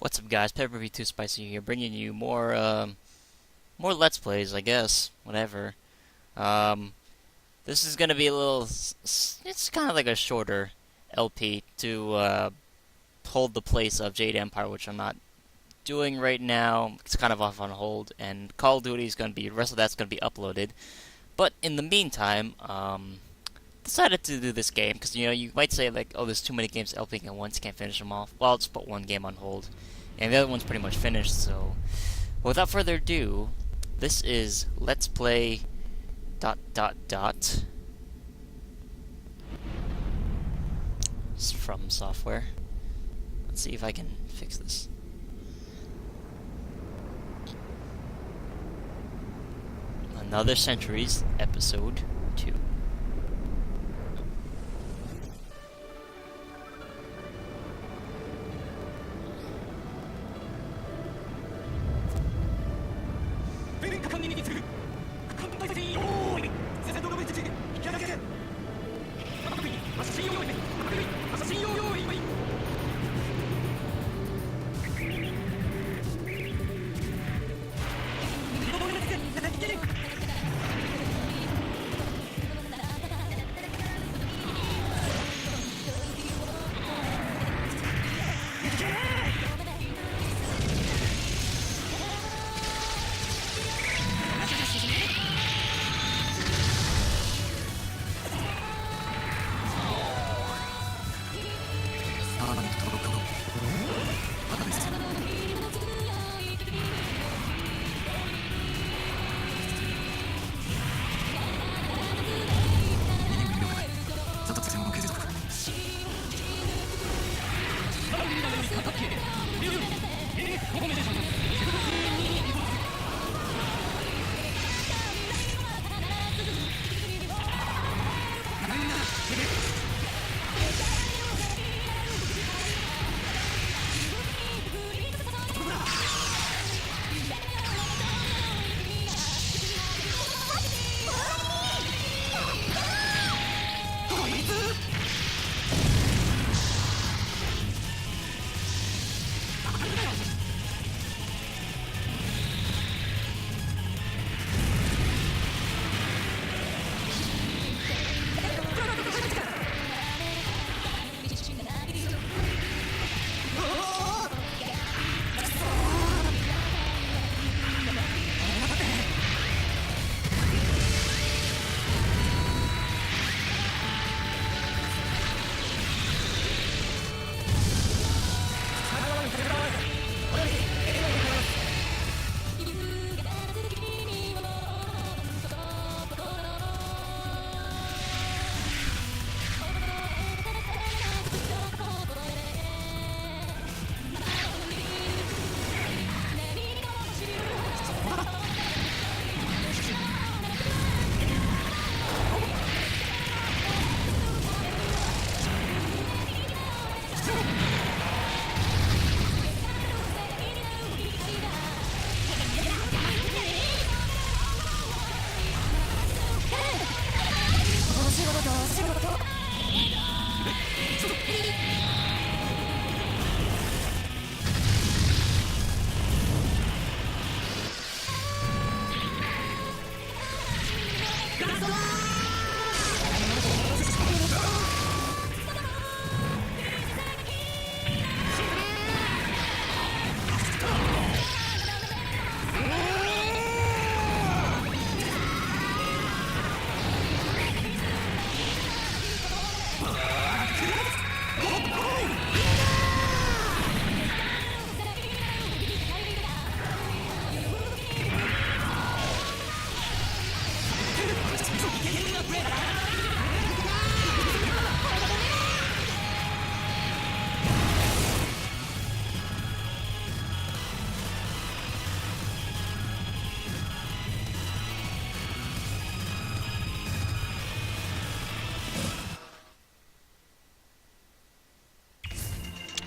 What's up, guys? Pepper2 Spicy here, bringing you more Let's Plays, I guess. Whatever. Um, this is gonna be a little. It's kind of like a shorter LP to hold the place of Jade Empire, which I'm not doing right now. It's kind of off on hold, and Call of Duty is gonna be. The rest of that's gonna be uploaded. But in the meantime, decided to do this game because you might say like, oh, there's too many games LPing at once, can't finish them all. Well, I'll just put one game on hold, and the other one's pretty much finished. So, without further ado, this is Let's Play dot dot dot. It's from software. Let's see if I can fix this. Another Centuries, Episode 2.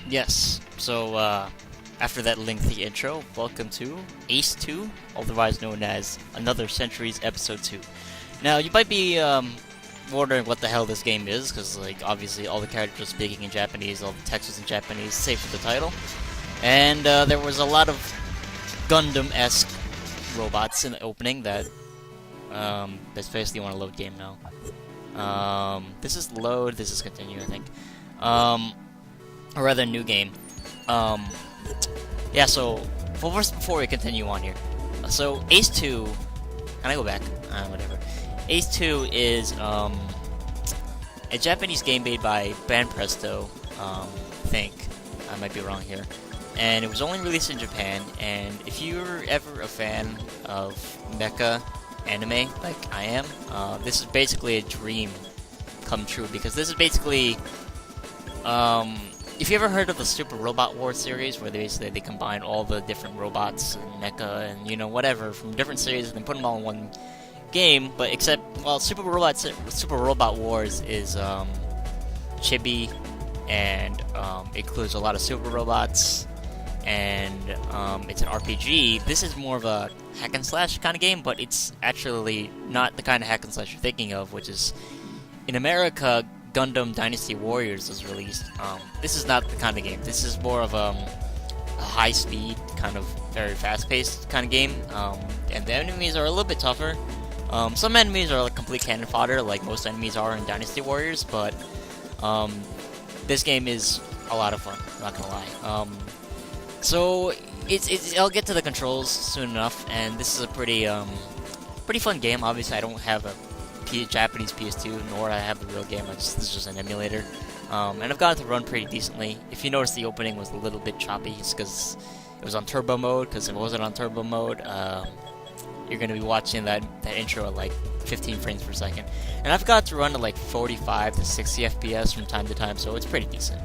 Yes, so after that lengthy intro, welcome to Ace 2, otherwise known as Another Centuries Episode 2. Now, you might be wondering what the hell this game is, because like obviously all the characters are speaking in Japanese, all the text is in Japanese, save for the title. And there was a lot of Gundam-esque robots in the opening that that's basically want to load game now. This is load, this is continue, I think. Or rather, new game. Yeah, so, well, first, before we continue on here. So, Ace 2, can I go back? Whatever. Ace 2 is, a Japanese game made by Banpresto, I think. I might be wrong here. And it was only released in Japan, and if you're ever a fan of mecha anime, like I am, this is basically a dream come true, because this is basically, if you ever heard of the Super Robot Wars series, where they combine all the different robots and mecha and, you know, whatever, from different series and put them all in one game, but except, well, Super Robot Wars is, chibi, and, includes a lot of super robots, and, it's an RPG. This is more of a hack and slash kind of game, but it's actually not the kind of hack and slash you're thinking of, which is, in America, Gundam Dynasty Warriors was released. This is not the kind of game. This is more of a high-speed, kind of very fast-paced kind of game, and the enemies are a little bit tougher. Some enemies are like complete cannon fodder, like most enemies are in Dynasty Warriors, but this game is a lot of fun, not gonna lie. So I'll get to the controls soon enough, and this is a pretty fun game. Obviously, I don't have a Japanese PS2, nor I have the real game. This is just an emulator, and I've got it to run pretty decently. If you notice, the opening was a little bit choppy. It's because it was on turbo mode. Because if it wasn't on turbo mode, you're gonna be watching that intro at like 15 frames per second. And I've got it to run at like 45 to 60 FPS from time to time, so it's pretty decent.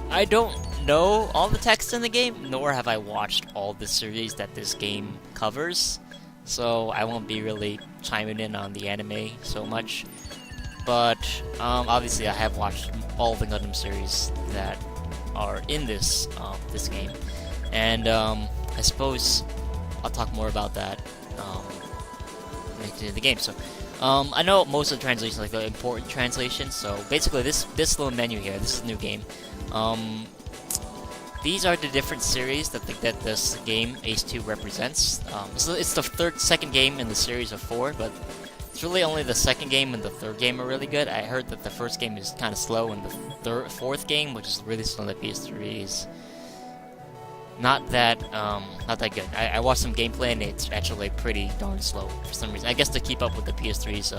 I don't know all the text in the game, nor have I watched all the series that this game covers. So I won't be really chiming in on the anime so much, but obviously I have watched all the Gundam series that are in this game, and I suppose I'll talk more about that into the game. So I know most of the translations, like the important translations. So basically, this little menu here, this is a new game. These are the different series that this game, Ace 2, represents. So it's the second game in the series of 4, but it's really only the second game and the third game are really good. I heard that the first game is kind of slow, and the fourth game, which is really slow on the PS3, is not that good. I watched some gameplay, and it's actually pretty darn slow for some reason. I guess to keep up with the PS3's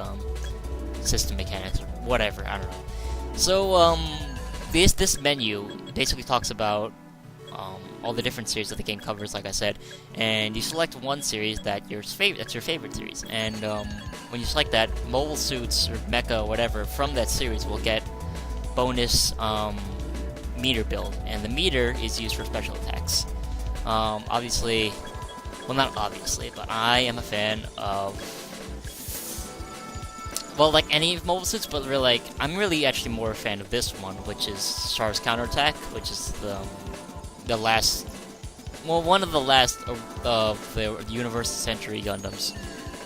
system mechanics, or whatever. I don't know. So this menu basically talks about all the different series that the game covers, like I said, and you select one series that's your favorite series, and when you select that, mobile suits or mecha or whatever from that series will get bonus meter build, and the meter is used for special attacks. Obviously, well, not obviously, but I am a fan of, well, like any mobile suits, but really, like, I'm really actually more a fan of this one, which is Char's Counterattack, which is the last, well, one of the last of the Universal Century Gundams.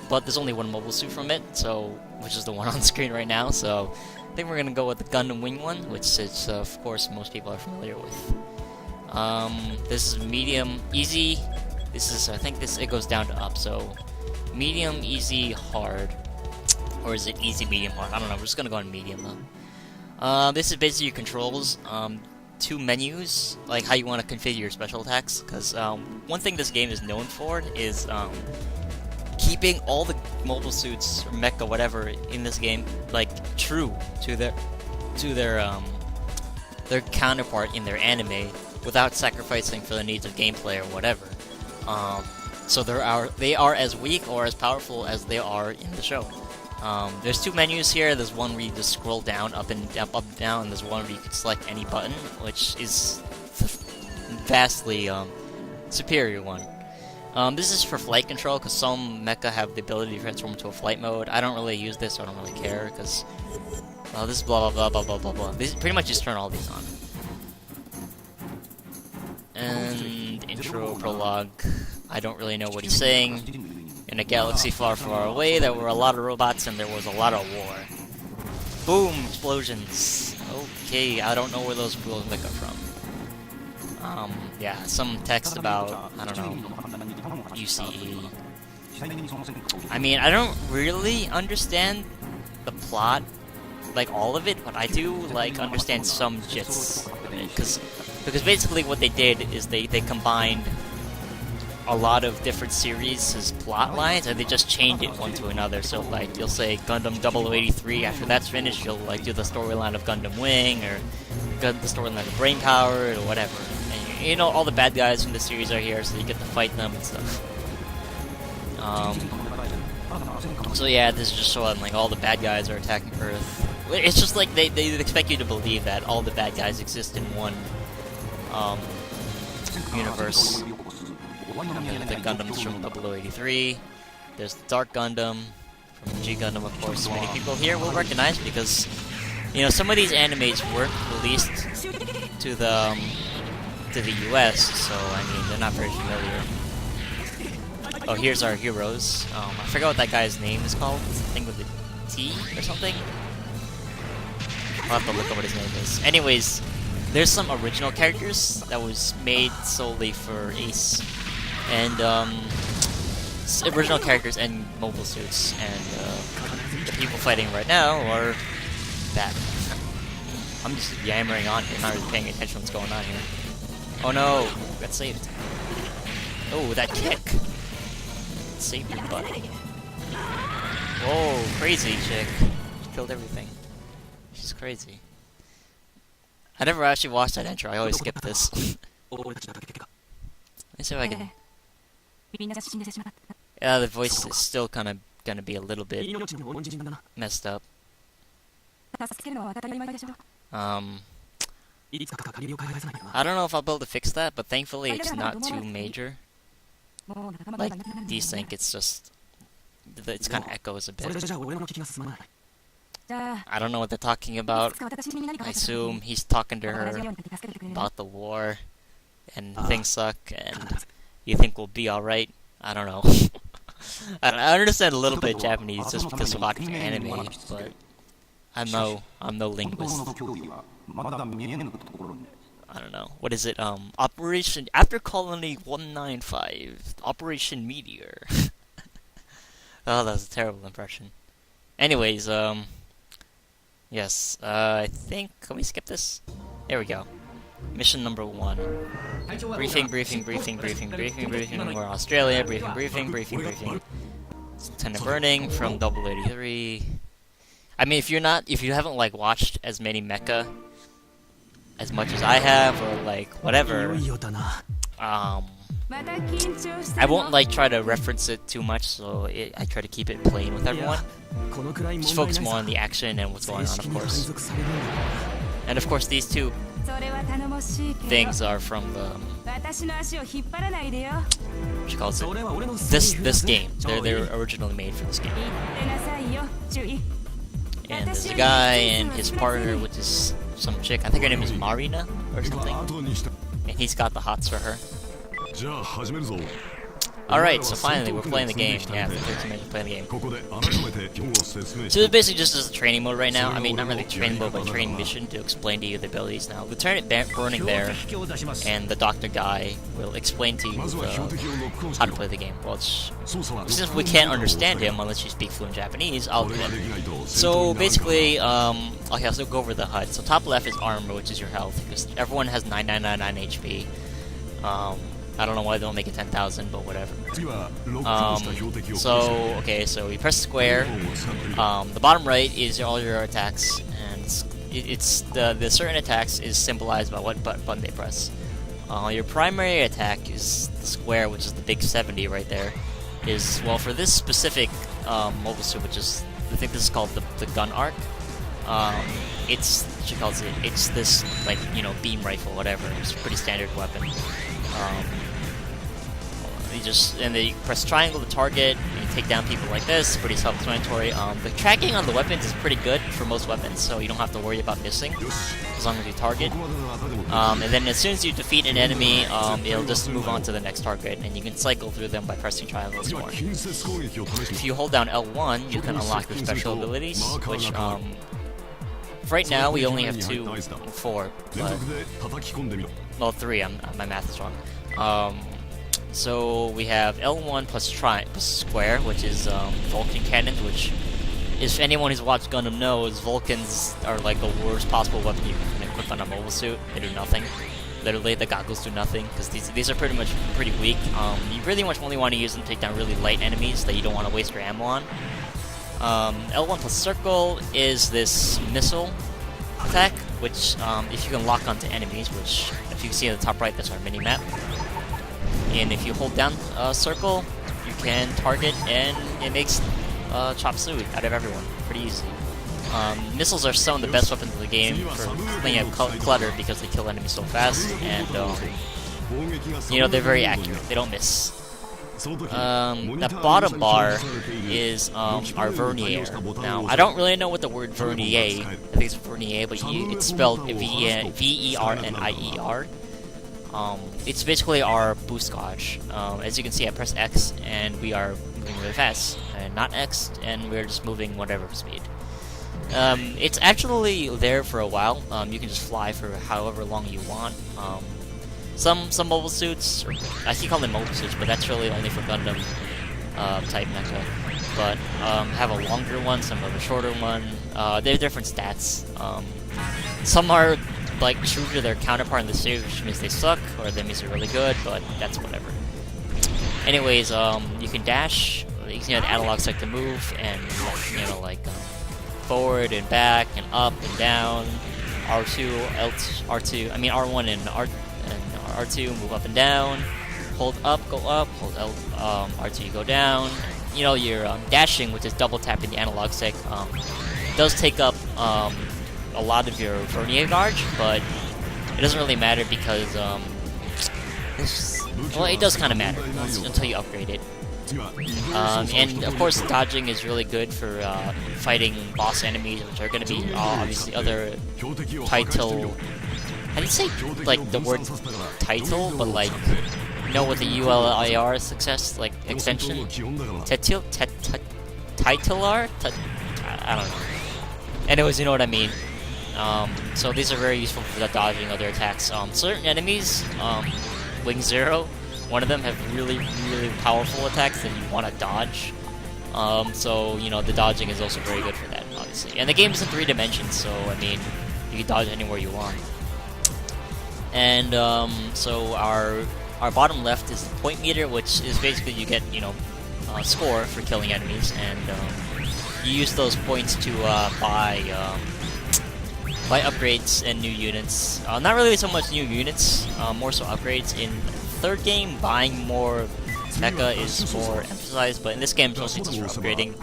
But there's only one mobile suit from it, so, which is the one on screen right now, so I think we're gonna go with the Gundam Wing one, which is, of course, most people are familiar with. This is medium, easy. This is, I think it goes down to up, so medium, easy, hard. Or is it easy, medium, hard? I don't know, we're just gonna go on medium, though. This is basically your controls. Two menus, like how you want to configure your special attacks, because one thing this game is known for is keeping all the mobile suits, or mecha, whatever, in this game, like, true to their counterpart in their anime, without sacrificing for the needs of gameplay or whatever. So they are as weak or as powerful as they are in the show. There's two menus here. There's one where you just scroll down, up and down, and there's one where you can select any button, which is the vastly superior one. This is for flight control, because some mecha have the ability to transform into a flight mode. I don't really use this, so I don't really care, because this is blah blah blah blah blah blah blah. This pretty much just turn all these on. And intro, prologue. I don't really know what he's saying. In a galaxy far, far away, there were a lot of robots and there was a lot of war. Boom! Explosions. Okay, I don't know where those explosions come from. Yeah, some text about, I don't know, UCE. I mean, I don't really understand the plot, like all of it, but I do like understand some gist of it, because basically what they did is they combined a lot of different series' plot lines, and they just chained it one to another. So like you'll say Gundam 0083, after that's finished, you'll like do the storyline of Gundam Wing, or the storyline of Brain Power, or whatever. And you know, all the bad guys from the series are here, so you get to fight them and stuff. So yeah, this is just showing like all the bad guys are attacking Earth. It's just like they expect you to believe that all the bad guys exist in one universe. The Gundams from 0083. There's the Dark Gundam from G Gundam, of course. Many people here will recognize because, you know, some of these animes weren't released to the US, so I mean they're not very familiar. Oh, here's our heroes. I forgot what that guy's name is called. Something with a T or something. I'll have to look up what his name is. Anyways, there's some original characters that was made solely for Ace. And, original characters and mobile suits. And, the people fighting right now are that. I'm just yammering on here, not really paying attention to what's going on here. Oh no! Got saved. Oh, that kick! Saved your butt. Whoa, crazy chick. She killed everything. She's crazy. I never actually watched that intro, I always skip this. Let me see if I can... Yeah, the voice is still kind of gonna be a little bit messed up. I don't know if I'll be able to fix that, but thankfully it's not too major. Like, desync, it's just... It's kind of echoes a bit. I don't know what they're talking about. I assume he's talking to her about the war, and things suck, and you think we'll be alright? I don't know. I understand a little bit of Japanese just because of watching anime, but I'm no linguist. I don't know. What is it? Operation... After Colony 195, Operation Meteor. Oh, that was a terrible impression. Anyways, yes, I think... Can we skip this? There we go. Mission number 1. Briefing. We're Australia. Briefing. Lieutenant Burning from 0083. I mean, if you haven't, like, watched as many mecha as much as I have, or, like, whatever, I won't, like, try to reference it too much, so I try to keep it plain with everyone. Just focus more on the action and what's going on, of course. And of course, these two things are from the... what you call it? This game. They're originally made for this game. And there's a guy and his partner, which is some chick. I think her name is Marina or something. And he's got the hots for her. Alright, so finally we're playing the game. Yeah, after 13 minutes playing the game. So it's basically just as a training mode right now. I mean, not really training mode, but training mission to explain to you the abilities now. Lieutenant Burning there and the doctor guy will explain to you how to play the game. Well, since we can't understand him unless you speak fluent Japanese, I'll do it. So basically, okay, I'll still go over the HUD. So top left is armor, which is your health, because everyone has 9999 HP. I don't know why they don't make it 10,000, but whatever. So you press square. The bottom right is all your attacks, and it's the certain attacks is symbolized by what button they press. Your primary attack is the square, which is the big 70 right there. Is, well, for this specific mobile suit, which is, I think this is called the gun arc. It's, she calls it, it's this, like, you know, beam rifle, whatever. It's a pretty standard weapon. You press triangle to target, and you take down people like this. Pretty self-explanatory. The tracking on the weapons is pretty good for most weapons, so you don't have to worry about missing as long as you target. And then as soon as you defeat an enemy, it'll just move on to the next target, and you can cycle through them by pressing triangles more. If you hold down L1, you can unlock your special abilities, which right now we only have 4, but, well 3. My math is wrong. So we have L1 plus square, which is Vulcan cannons, which if anyone who's watched Gundam knows, Vulcans are like the worst possible weapon you can equip on a mobile suit. They do nothing. Literally, the goggles do nothing, because these are pretty weak. You really only want to use them to take down really light enemies that you don't want to waste your ammo on. L1 plus circle is this missile attack, which if you can lock onto enemies, which if you can see in the top right, that's our mini-map. And if you hold down circle, you can target, and it makes chop suey out of everyone. Pretty easy. Missiles are some of the best weapons in the game for cleaning up clutter because they kill enemies so fast, and you know, they're very accurate. They don't miss. That bottom bar is our vernier. Now, I don't really know what the word vernier. I think it's vernier, but it's spelled V-E-R-N-I-E-R. It's basically our boost gauge. As you can see, I press X, and we are moving really fast, and not X, and we're just moving whatever speed. It's actually there for a while. You can just fly for however long you want. Some mobile suits, I keep calling them mobile suits, but that's really only for Gundam type mecha. But have a longer one, some have a shorter one. They're different stats. Some are like true to their counterpart in the series, which means they suck, or that means they're really good, but that's whatever. Anyways, you can dash. You can use the analog stick to move, and you know, like forward and back and up and down. R2, L2, R2. I mean R1 and R2 move up and down. Hold up, go up. Hold L, R2, you go down. You know, your dashing, which is double tapping the analog stick, does take up a lot of your vernier gauge, but it doesn't really matter because well, it does kind of matter until you upgrade it. And of course, dodging is really good for fighting boss enemies, which are going to be obviously other title. How do you say like the word title, but like you know, with the ULIR success like extension? Titular? I don't know. Anyways, you know what I mean. So these are very useful for dodging other attacks. Certain enemies, Wing Zero, one of them have really powerful attacks that you want to dodge. So you know, the dodging is also very good for that, obviously. And the game is in 3 dimensions, so I mean, you can dodge anywhere you want. And so our bottom left is the point meter, which is basically you get, you know, score for killing enemies, and you use those points to buy upgrades and new units. Not really so much new units, more so upgrades. In the third game, buying more mecha is more emphasized, but in this game it's mostly just for upgrading.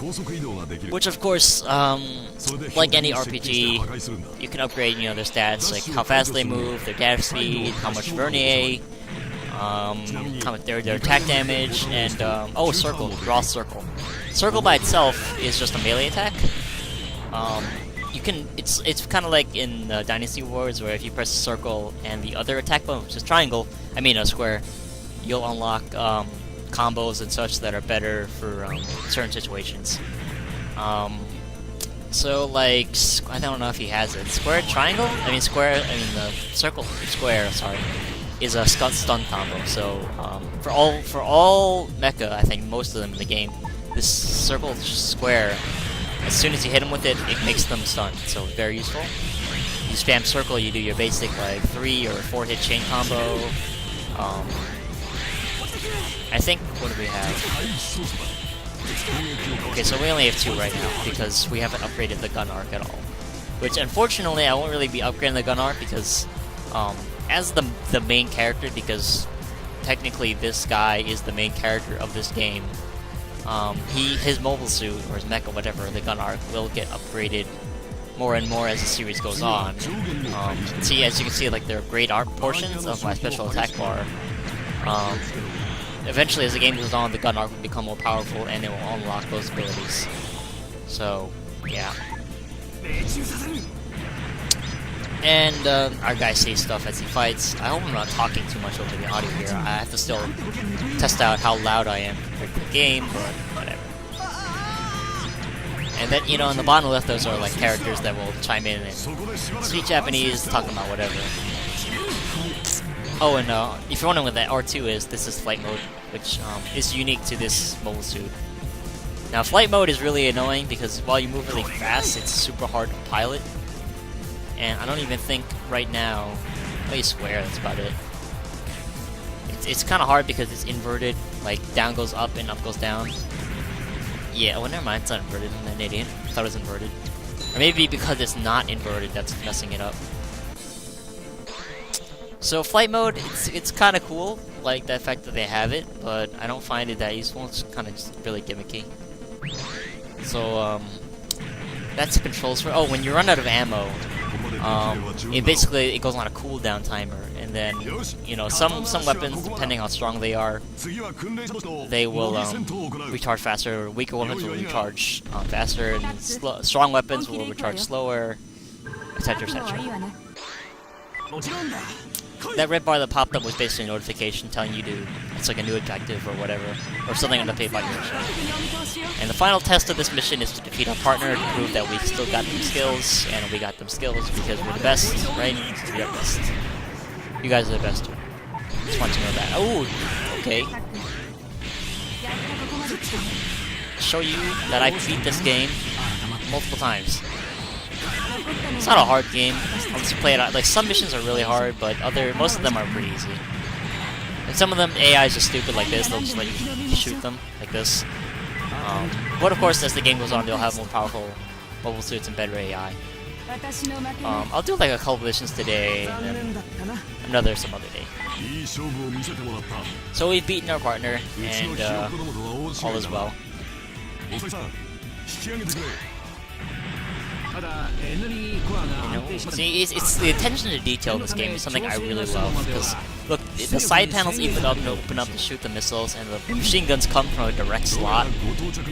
Which of course, like any RPG, you can upgrade, you know, their stats, like how fast they move, their dash speed, how much vernier, how much their attack damage, and oh, circle, draw circle. Circle by itself is just a melee attack. You can, it's kind of like in Dynasty Wars, where if you press circle and the other attack button, which is triangle, I mean a square, you'll unlock combos and such that are better for certain situations. So like, I don't know if he has it. Square, triangle? Circle, square, sorry, is a stun combo. So for all mecha, I think most of them in the game, this circle square, as soon as you hit them with it, it makes them stun. So very useful. You spam circle, you do your basic like 3 or 4 hit chain combo. I think, what do we have? Okay, so we only have 2 right now, because we haven't upgraded the gun arc at all. Which, unfortunately, I won't really be upgrading the gun arc, because, as the main character, because technically this guy is the main character of this game, his mobile suit, or his mecha, whatever, the gun arc, will get upgraded more and more as the series goes on. See, as you can see, like, there are great art portions of my special attack bar. Eventually, as the game goes on, the gun arc will become more powerful, and it will unlock those abilities. So, yeah. And our guy says stuff as he fights. I hope I'm not talking too much over the audio here. I have to still test out how loud I am compared to the game, but whatever. And then, you know, on the bottom left, those are like characters that will chime in and speak Japanese, talking about whatever. Oh, and if you're wondering what that R2 is, this is flight mode, which is unique to this mobile suit. Now, flight mode is really annoying because while you move really fast, it's super hard to pilot. And I don't even think right now... I swear, that's about it. It's kind of hard because it's inverted, like down goes up and up goes down. Yeah, well, never mind, it's not inverted. I'm an idiot. I thought it was inverted. Or maybe because it's not inverted, that's messing it up. So flight mode, it's kind of cool, like the fact that they have it, but I don't find it that useful. It's kind of just really gimmicky. So that's the controls for. Oh, when you run out of ammo, it goes on a cooldown timer, and then you know some weapons, depending how strong they are, they will recharge faster. Or weaker weapons will recharge faster, and strong weapons will recharge slower, etc., etc. That red bar that popped up was basically a notification telling you it's like a new objective or whatever, or something on the paid by your mission. And the final test of this mission is to defeat our partner to prove that we still got them skills, and we got them skills because we're the best, right? We are best. You guys are the best. Just want you to know that. Oh, okay. Show you that I beat this game multiple times. It's not a hard game. I'll just play it out. Like, some missions are really hard, but most of them are pretty easy. And some of them, AI is just stupid like this. They'll just let you shoot them like this. But of course, as the game goes on, they'll have more powerful mobile suits and better AI. I'll do like a couple missions today, and then some other day. So we've beaten our partner, and all is well. See, it's the attention to detail in this game is something I really love, because look, the side panels even open up to shoot the missiles, and the machine guns come from a direct slot,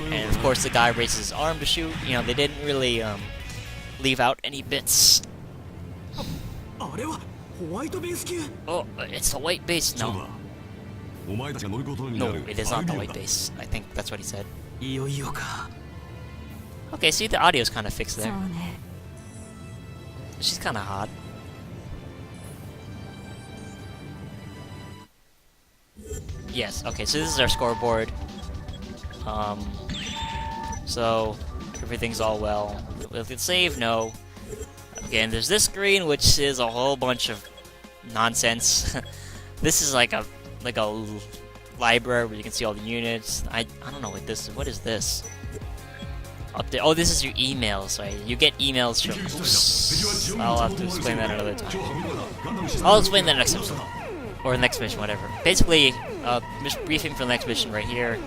and of course the guy raises his arm to shoot. You know, they didn't really leave out any bits. Oh, it's the white base. No, it is not the white base. I think that's what he said. Okay, see, the audio's kind of fixed there. She's kind of hot. Yes, okay, so this is our scoreboard. So, everything's all well. If it's save, no. Okay, and there's this screen, which is a whole bunch of nonsense. This is like a library where you can see all the units. I don't know what this is. What is this? Update. Oh, this is your emails, right? You get emails from... Oops. I'll have to explain that another time. I'll explain that next episode. Or next mission, whatever. Basically, briefing for the next mission right here.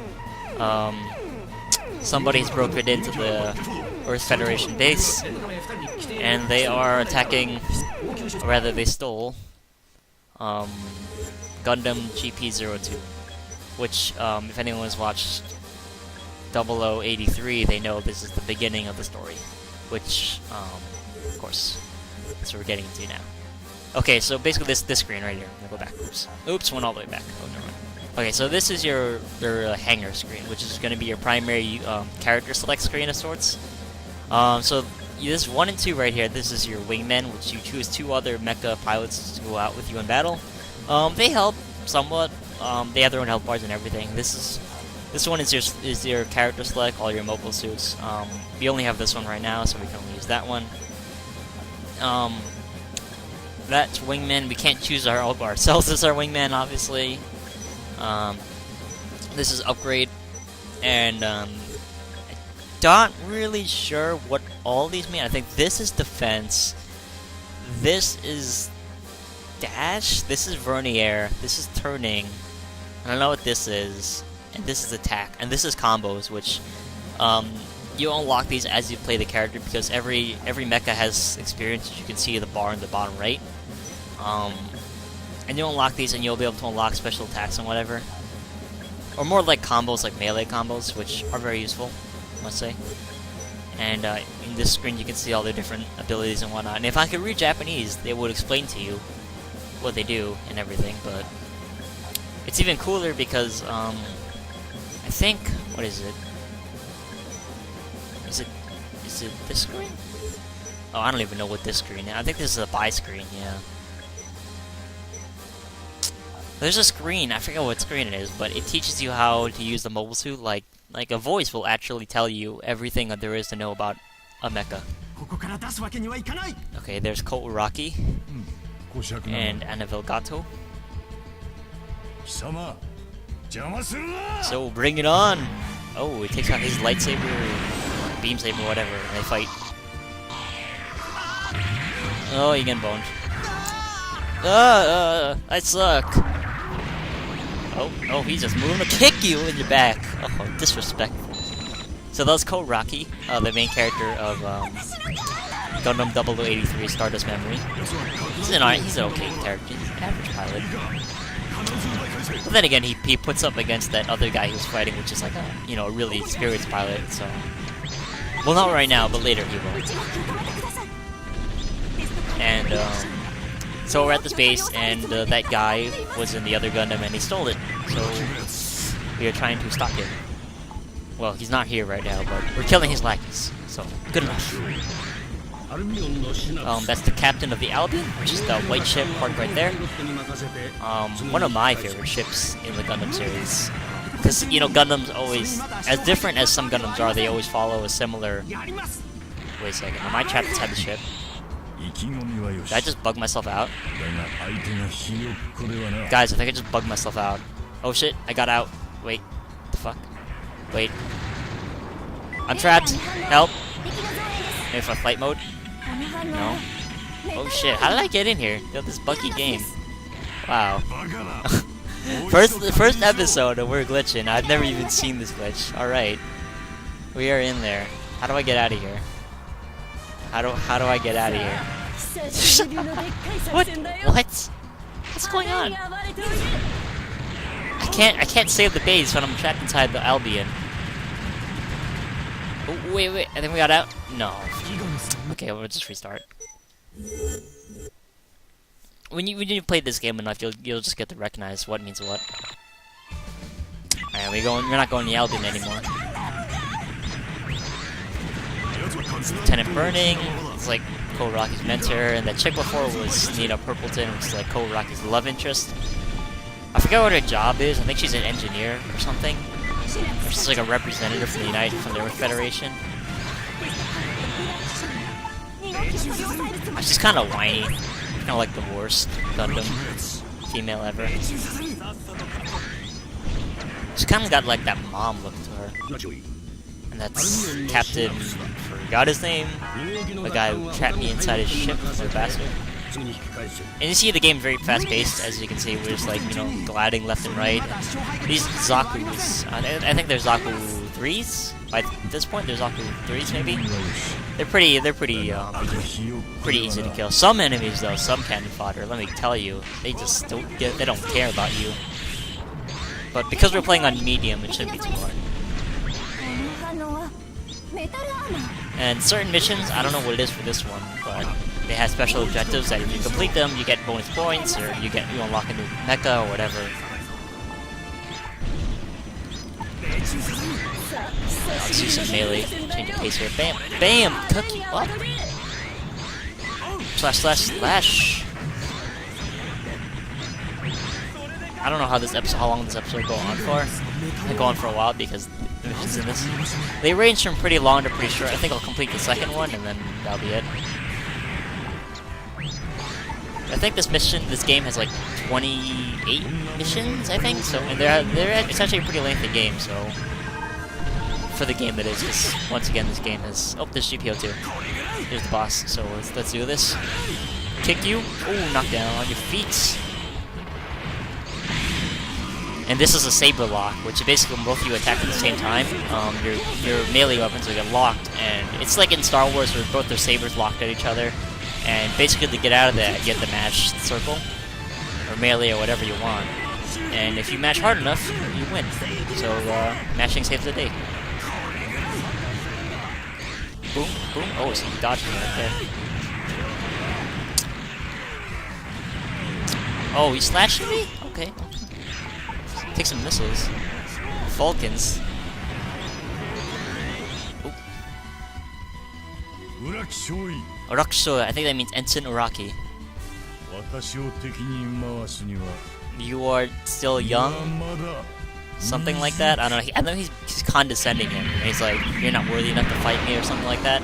Somebody's broken into the Earth Federation base, and they are attacking, or rather they stole, Gundam GP02, which, if anyone has watched 0083, they know this is the beginning of the story, which, of course, that's what we're getting into now. Okay, so basically this screen right here. I'm gonna go back. Oops, went all the way back. Oh, never mind. Okay, so this is your Hangar screen, which is going to be your primary character select screen of sorts. So this 1 and 2 right here, this is your wingmen, which you choose 2 other mecha pilots to go out with you in battle. They help somewhat. They have their own health bars and everything. This one is your character select, all your mobile suits. We only have this one right now, so we can only use that one. That's wingman. We can't choose ourselves as our wingman, obviously. This is upgrade, and I'm not really sure what all these mean. I think this is defense, this is dash, this is vernier, this is turning, I don't know what this is, and this is attack, and this is combos, which you unlock these as you play the character, because every mecha has experience. As you can see the bar in the bottom right. And you'll unlock these, and you'll be able to unlock special attacks and whatever. Or more like combos, like melee combos, which are very useful, I must say. And in this screen, you can see all their different abilities and whatnot. And if I could read Japanese, they would explain to you what they do and everything. But it's even cooler because I think, what is it? Is it Is it this screen? Oh, I don't even know what this screen is. I think this is a buy screen, yeah. There's a screen, I forget what screen it is, but it teaches you how to use the mobile suit, like a voice will actually tell you everything that there is to know about a mecha. Okay, there's Cole Rocky and Annabelle Gato. So bring it on! Oh, it takes out his lightsaber, beam saber, whatever, and they fight. Oh, you getting boned. I suck. Oh, he's just moving to kick you in your back. Oh, disrespectful. So that's Cole Rocky, the main character of Gundam 0083 Stardust Memory. He's an okay character. He's an average pilot. But then again, he puts up against that other guy who's fighting, which is like a really experienced pilot. So, well, not right now, but later he will. And so we're at this base, and that guy was in the other Gundam, and he stole it. So we are trying to stop him. Well, he's not here right now, but we're killing his lackeys. So good enough. That's the captain of the Albion, which is the white ship parked right there. One of my favorite ships in the Gundam series. Because, Gundams always, as different as some Gundams are, they always follow a similar... Wait a second, am I trapped inside the ship? Did I just bug myself out? Guys, I think I just bugged myself out. Oh shit, I got out. Wait, what the fuck? Wait. I'm trapped! Help! Maybe for flight mode? No? Oh shit, how did I get in here? Yo, this buggy game. Wow. first episode and we're glitching. I've never even seen this glitch. Alright. We are in there. How do I get out of here? How do I get out of here? What? What's going on? I can't save the base when I'm trapped inside the Albion. Oh, wait, I think we got out? No. Okay, we'll just restart. When you play this game enough, you'll just get to recognize what means what. Alright, we're not going to the Albion anymore. Lieutenant Burning, it's like Cole Rocky's mentor, and the chick before was Nina Purpleton, which is like Cole Rocky's love interest. I forget what her job is. I think she's an engineer or something. Or she's like a representative from the Earth Federation. She's kind of whiny. Kind of like the worst Gundam female ever. She's kind of got like that mom look to her. And that's Captain, forgot his name, the guy who trapped me inside his ship, the bastard. And you see the game very fast-paced, as you can see, we're just like, gliding left and right. These Zaku's, I think they're Zaku 3s? By this point, they're Zaku 3s maybe? They're pretty easy to kill. Some enemies though, some cannon fodder, let me tell you, they just don't care about you. But because we're playing on medium, it shouldn't be too hard. And certain missions, I don't know what it is for this one, but they have special objectives that if you complete them, you get bonus points, or you unlock a new mecha, or whatever. Let's use some melee, change the pace here. Bam! Bam! Cookie! What? Slash, slash, slash! I don't know how long this episode will go on for. It'll go on for a while because the missions in this, they range from pretty long to pretty short. I think I'll complete the second one and then that'll be it. I think this game has like 28 missions, I think. So, and it's actually a pretty lengthy game. So, for the game that is, because once again this game has. Oh, there's GPO too. There's the boss. So let's do this. Kick you. Ooh, knockdown on your feet. And this is a saber lock, which basically when both of you attack at the same time, your melee weapons will get locked, and it's like in Star Wars where both their sabers locked at each other, and basically to get out of that, you have to mash circle, or melee, or whatever you want. And if you mash hard enough, you win. So mashing saves the day. Boom, boom. Oh, so you dodged me right there. Oh, he's slashing me? Okay. Take some missiles. Falcons. Oop. Urakusho, I think that means Ensign Uraki. You are still young? Something like that? I don't know. I know he's condescending him. He's like, you're not worthy enough to fight me or something like that.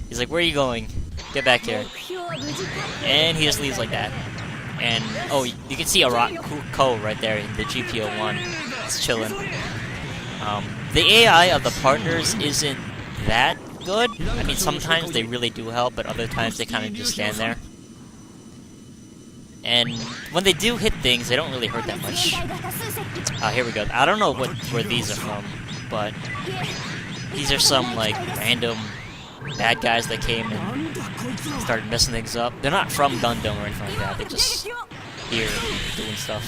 He's like, where are you going? Get back here. And he just leaves like that. And, oh, you can see Arako right there in the GPO1. It's chilling. The AI of the partners isn't that good. I mean, sometimes they really do help, but other times they kind of just stand there. And when they do hit things, they don't really hurt that much. Here we go. I don't know where these are from, but these are some, like, random bad guys that came and started messing things up. They're not from Gundam or anything like that. They just here doing stuff.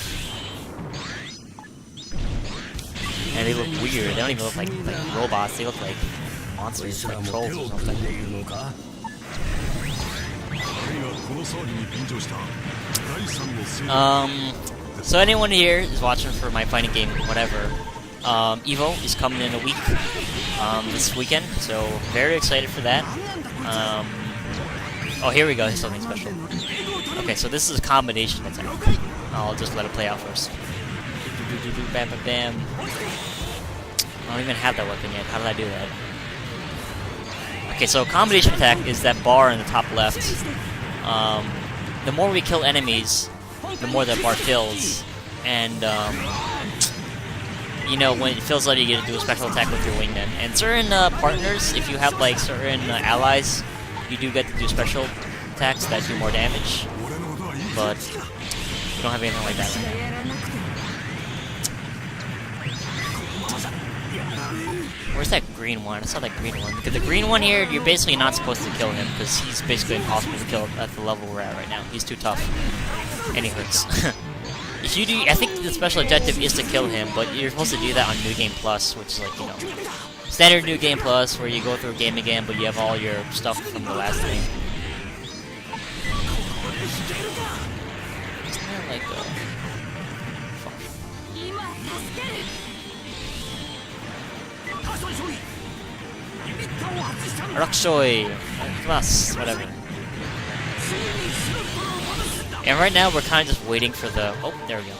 And they look weird. They don't even look like robots. They look like monsters, like trolls or something. So anyone here is watching for my fighting game, whatever. Evo is coming in a week, this weekend, so very excited for that. Oh, here we go, here's something special. Okay, so this is a combination attack. I'll just let it play out first. Bam, bam, bam. I don't even have that weapon yet. How did I do that? Okay, so combination attack is that bar in the top left. The more we kill enemies, the more that bar fills. And, you know, when it fills out, you get to do a special attack with your wingman. And certain partners, if you have, like, certain allies, you do get to do special attacks that do more damage. But you don't have anything like that right now. Where's that green one? I saw that green one. Because the green one here, you're basically not supposed to kill him, because he's basically impossible to kill at the level we're at right now. He's too tough. And he hurts. If you do, I think the special objective is to kill him, but you're supposed to do that on New Game Plus, which is like, you know, standard New Game Plus, where you go through a game again, but you have all your stuff from the last game. Isn't there like a... Rakushoi! Class, whatever. And right now we're kind of just waiting for the... Oh, there we go.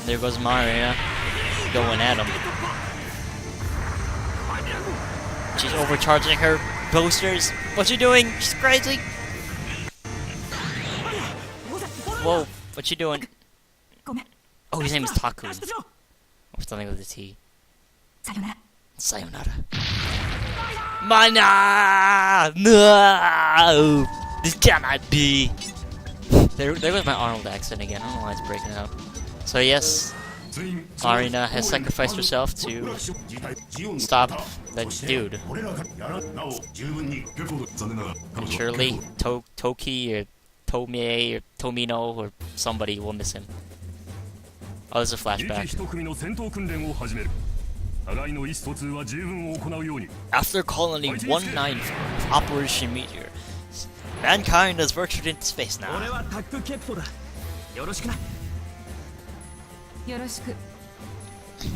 There goes Marina, going at him. She's overcharging her boosters. What's she doing? She's crazy. Whoa, what's she doing? Oh, his name is Taku. Or something with a T. Sayonara. Mana! No! This cannot be! There goes my Arnold accent again. I don't know why it's breaking out. So yes, Marina has sacrificed herself to stop that dude. And surely Toki or Tomie or Tomino or somebody will miss him. Oh, there's a flashback. After Colony 195, Operation Meteor, mankind has ventured into space now.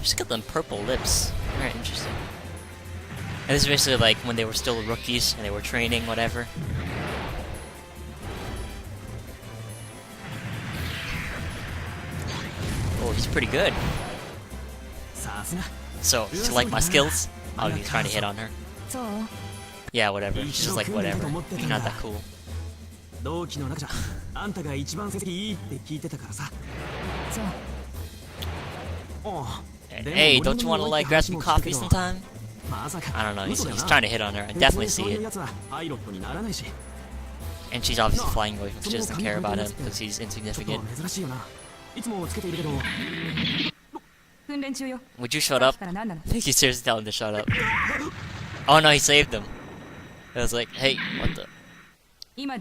Just got them purple lips. Very interesting. And this is basically like when they were still rookies and they were training, whatever. Oh, he's pretty good. So, do you like my skills? Oh, he's trying to hit on her. Yeah, whatever. She's just like, whatever. You're not that cool. Hey, don't you want to like grab some coffee sometime? I don't know, he's trying to hit on her. I definitely see it. And she's obviously flying away because she doesn't care about him because he's insignificant. Would you shut up? I think he's seriously telling him to shut up. Oh no, he saved him. I was like, hey, what the? Oh,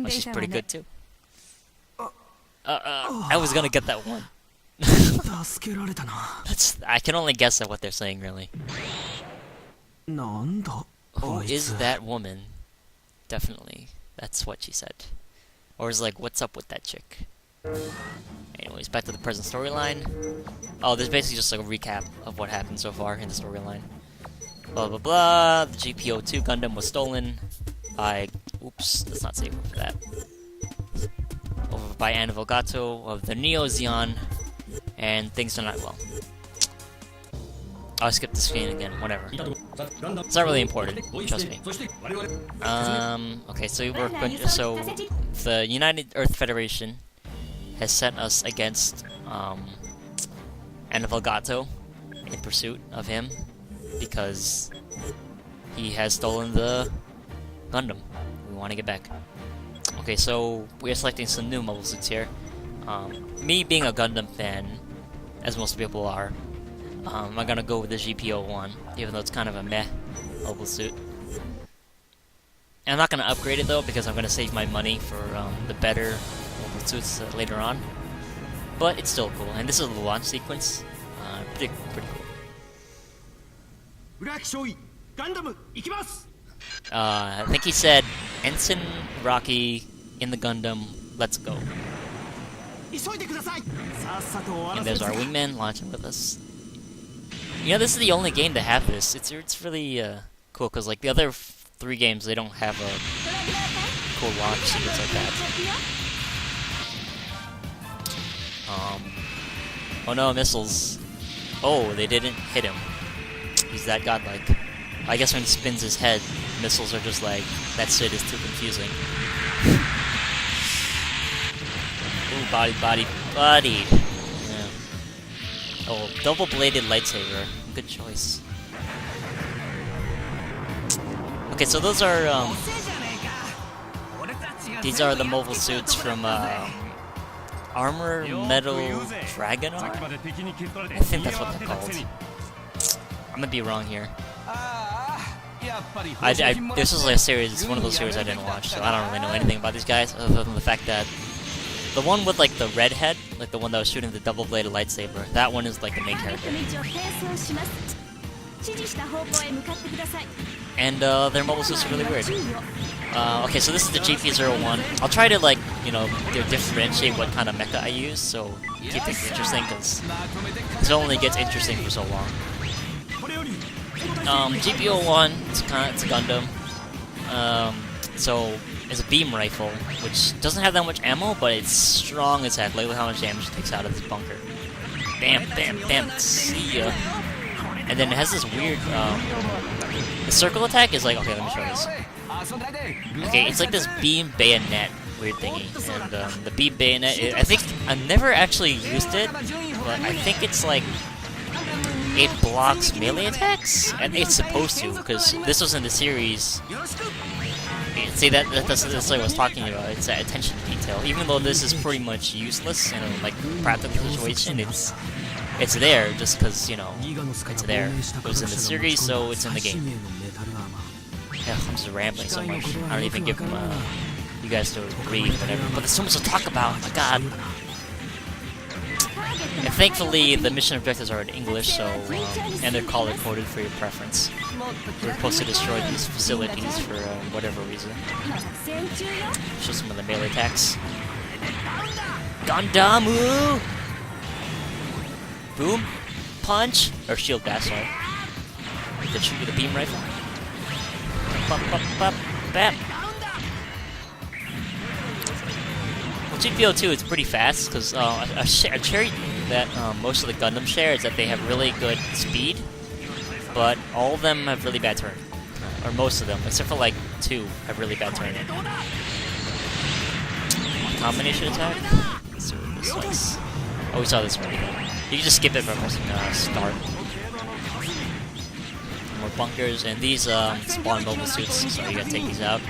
she's pretty good too. I was gonna get that one. I can only guess at what they're saying, really. Who is that woman? Definitely. That's what she said. Or is like, what's up with that chick? Anyways, back to the present storyline. Oh, there's basically just like a recap of what happened so far in the storyline. Blah blah blah. The GPO2 Gundam was stolen by. Oops, let's not save for that. Over by Anna Volgato of the Neo Zeon, and things are not well. I'll skip the screen again, whatever. It's not really important, trust me. Okay, so the United Earth Federation has sent us against Anna Volgato in pursuit of him because he has stolen the Gundam. We want to get back. Okay, so we are selecting some new mobile suits here. Me being a Gundam fan, as most people are, I'm gonna go with the GPO1, even though it's kind of a meh mobile suit. And I'm not gonna upgrade it though, because I'm gonna save my money for the better mobile suits later on. But it's still cool, and this is the launch sequence. Pretty cool. I think he said, Ensign Rocky in the Gundam, let's go. And there's our wingman launching with us. You know, this is the only game to have this. It's really cool, because like the other 3 games, they don't have a cool launch sequence like that. Oh no, missiles. Oh, they didn't hit him. He's that godlike. I guess when he spins his head, missiles are just like, that shit is too confusing. Ooh, bodied. Yeah. Oh, double-bladed lightsaber. Good choice. Okay, so those are, these are the mobile suits from, Armor Metal Dragonar? I think that's what they're called. I'm gonna be wrong here. This was like a series, it's one of those series I didn't watch, so I don't really know anything about these guys, other than the fact that the one with like the red head, like the one that was shooting the double-bladed lightsaber, that one is like the main character. And their mobile suits are really weird. Okay, so this is the GP01. I'll try to like, you know, differentiate what kind of mecha I use, so keep things interesting, because it only gets interesting for so long. GP01, it's a Gundam. So it's a beam rifle, which doesn't have that much ammo, but it's strong as heck. Look at how much damage it takes out of this bunker. Bam, bam, bam, see ya. And then it has this weird, the circle attack is like, okay, let me show this. Okay, it's like this beam bayonet weird thingy. And the beam bayonet, I think, I've never actually used it, but I think it's like, it blocks melee attacks? And it's supposed to, because this was in the series. See, that's what I was talking about. It's that attention to detail. Even though this is pretty much useless in a like practical situation, it's there just because, you know, it's there. It was in the series, so it's in the game. Yeah, I'm just rambling so much. I don't even give you guys to breathe, whatever. But there's so much to talk about. Oh my god. And thankfully, the mission objectives are in English, so and they're color coded for your preference. We're supposed to destroy these facilities for whatever reason. Show some of the melee attacks. Gandamu! Boom, punch, or shield bash, sorry. Then shoot with a beam rifle. Bap. Well, GPO2 is pretty fast because a trait that most of the Gundam share is that they have really good speed, but all of them have really bad turn, or most of them, except for like 2 have really bad turn. Combination attack. Let's see what this does. Oh, we saw this already. You can just skip it by pressing start. More bunkers, and these spawn mobile suits, so you gotta take these out.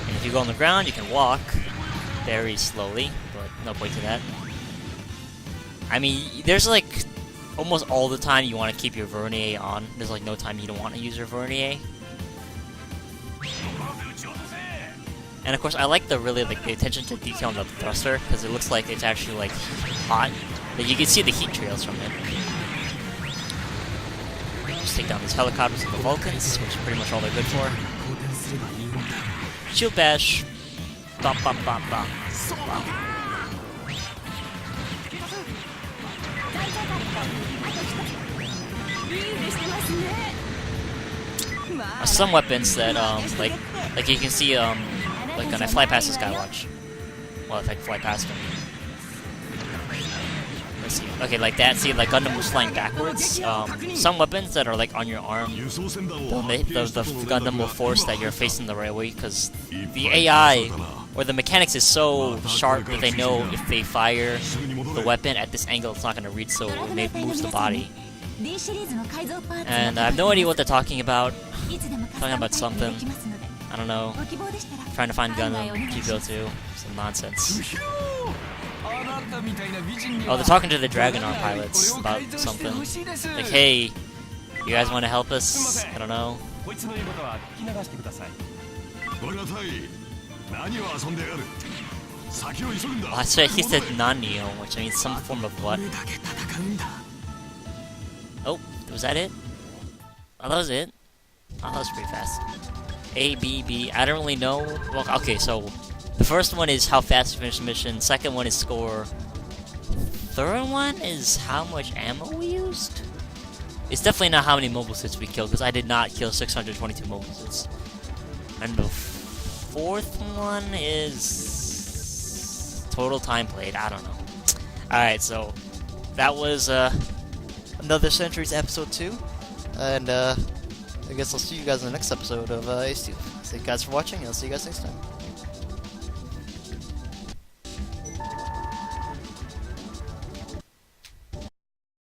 And if you go on the ground, you can walk very slowly, but no point to that. I mean, there's like almost all the time you want to keep your vernier on. There's like no time you don't want to use your vernier. And of course, I like the the attention to detail on the thruster, because it looks like it's actually like hot. Like, you can see the heat trails from it. Just take down these helicopters and the Vulcans, which is pretty much all they're good for. Shield bash. bum, bum, bum, bum. Some weapons that like you can see like when I fly past this guy, watch. Well, if I fly past him. Let's see. Okay, like that. See, like Gundam was flying backwards. Some weapons that are like on your arm, the Gundam will force that you're facing the right way because the AI or the mechanics is so sharp that they know if they fire the weapon at this angle, it's not going to reach, so it moves the body. And I have no idea what they're talking about. Talking about something. I don't know. Trying to find Gundam GPO2. Some nonsense. Oh, they're talking to the Dragonar pilots about something. Like, hey, you guys want to help us? I don't know. Oh, that's right, he said Nanio, which means some form of what? Oh, was that it? Oh, that was it? Oh, that was pretty fast. A, B, B, I don't really know. Well, okay, so the first one is how fast you finish the mission. Second one is score. Third one is how much ammo we used? It's definitely not how many mobile suits we killed, because I did not kill 622 mobile suits. And the fourth one is total time played. I don't know. Alright, so that was another Centuries episode 2. And I guess I'll see you guys in the next episode of Ace 2. Thank you guys for watching, and I'll see you guys next time.